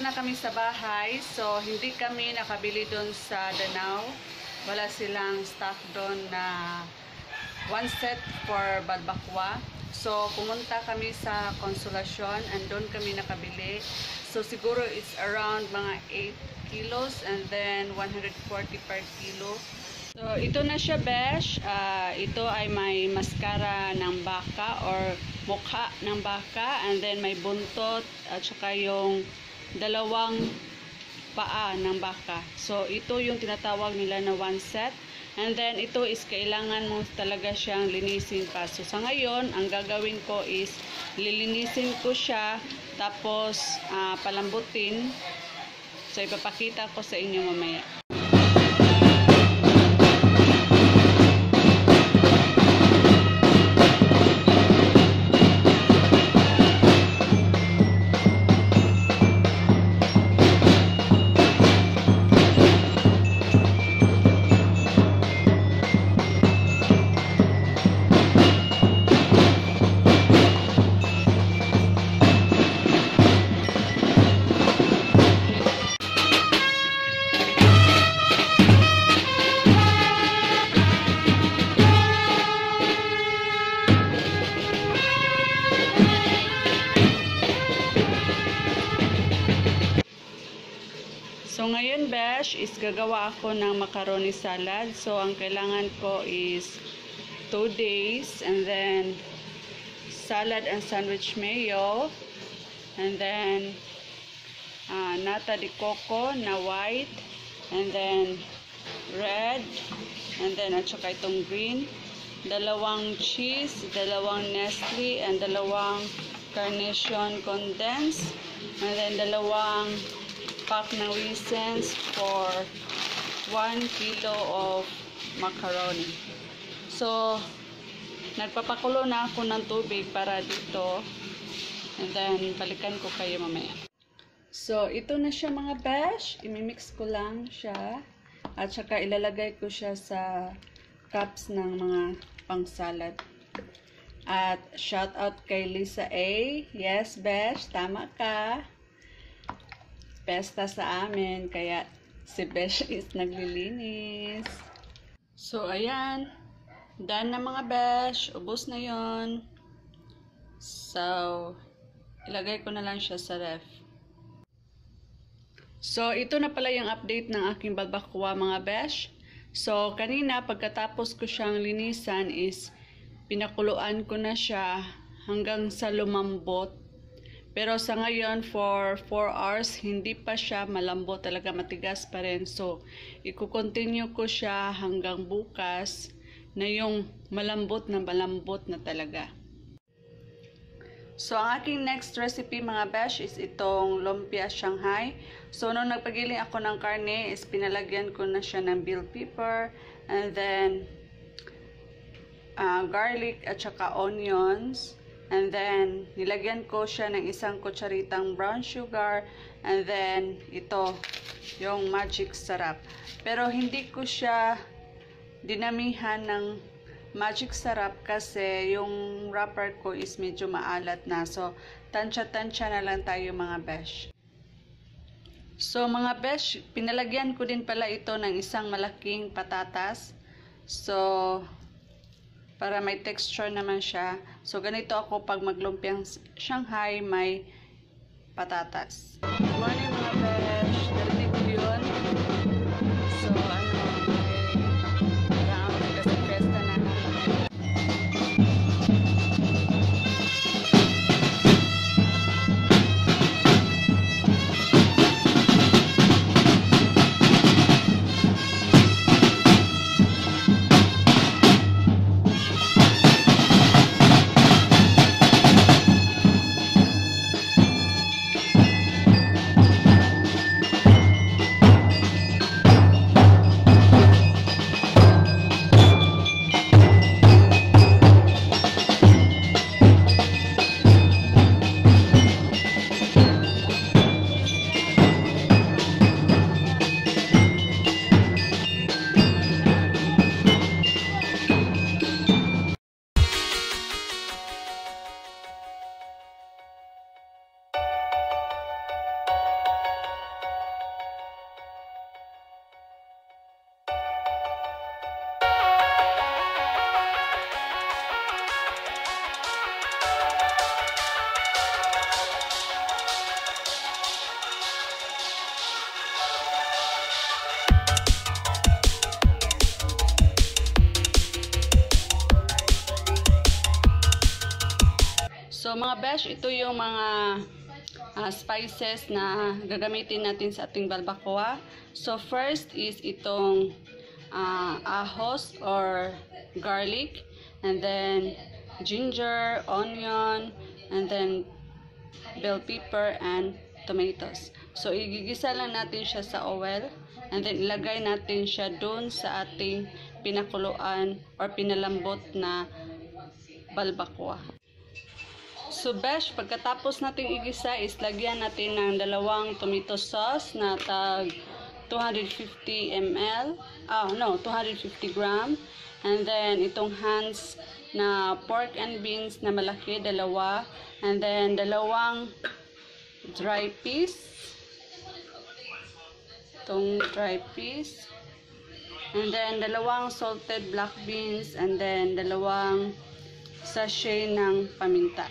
Balik na kami sa bahay. So, hindi kami nakabili doon sa Danau. Wala silang stock doon na one set for Balbacua. So, pumunta kami sa Consolacion and doon kami nakabili. So, siguro it's around mga 8 kilos and then 140 per kilo. So, ito na siya, besh. Ito ay may mascara ng baka or mukha ng baka, and then may buntot at saka yung dalawang paa ng baka. So, ito yung tinatawag nila na one set. And then, ito is kailangan mo talaga siyang linisin pa. So, sa ngayon, ang gagawin ko is lilinisin ko siya, tapos palambutin. So, ipapakita ko sa inyo mamaya. So, ngayon, besh, is gagawa ako ng macaroni salad. So, ang kailangan ko is 2 days, and then salad and sandwich mayo, and then nata de coco na white, and then red, and then at saka itong green, dalawang cheese, dalawang Nestle, and dalawang carnation condensed, and then dalawang pack ng raisins for 1 kilo of macaroni. So, nagpapakulo na ako ng tubig para dito, and then balikan ko kayo mamaya. So, ito na siya mga besh. Imimix ko lang siya at saka ilalagay ko siya sa cups ng mga pang salad. At shout out kay Lisa A. Yes, besh, tama ka. Fiesta sa amin, kaya si Besh is naglilinis. So, ayan. Done na mga Besh. Ubos na yon. So, ilagay ko na lang siya sa ref. So, ito na pala yung update ng aking balbacua mga Besh. So, kanina pagkatapos ko siyang linisan is pinakuluan ko na siya hanggang sa lumambot. Pero sa ngayon, for 4 hours, hindi pa siya malambot, talaga matigas pa rin. So, i-continue ko siya hanggang bukas na yung malambot na talaga. So, ang aking next recipe mga besh is itong lumpia Shanghai. So, nung nagpagiling ako ng karne, is pinalagyan ko na siya ng bell pepper, and then garlic at saka onions. And then, nilagyan ko siya ng 1 kutsaritang brown sugar. And then, ito, yung magic sarap. Pero, hindi ko siya dinamihan ng magic sarap kasi yung wrapper ko is medyo maalat na. So, tansya-tansya na lang tayo mga besh. So, mga besh, pinalagyan ko din pala ito ng 1 malaking patatas. So, para may texture naman siya. So, ganito ako pag maglumpiang Shanghai, may patatas. Good morning mga besh. Narinig ko yun. So, around kasi fiesta na naman. So mga besh, ito yung mga spices na gagamitin natin sa ating balbacua. So first is itong ahos or garlic, and then ginger, onion, and then bell pepper and tomatoes. So igigisa lang natin siya sa oil, and then ilagay natin siya doon sa ating pinakuluan or pinalambot na balbacua. So besh, pagkatapos natin igisa is lagyan natin ng 2 tomato sauce na tag 250 ml. 250 gram. And then itong hands na pork and beans na malaki, 2. And then 2 dry peas. Itong dry peas. And then 2 salted black beans, and then 2 sachet ng paminta.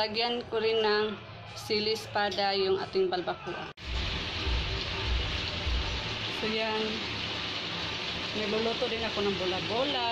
Lagyan ko rin ng sili espada yung ating balbacua. So yan, niluluto din ako ng bola-bola.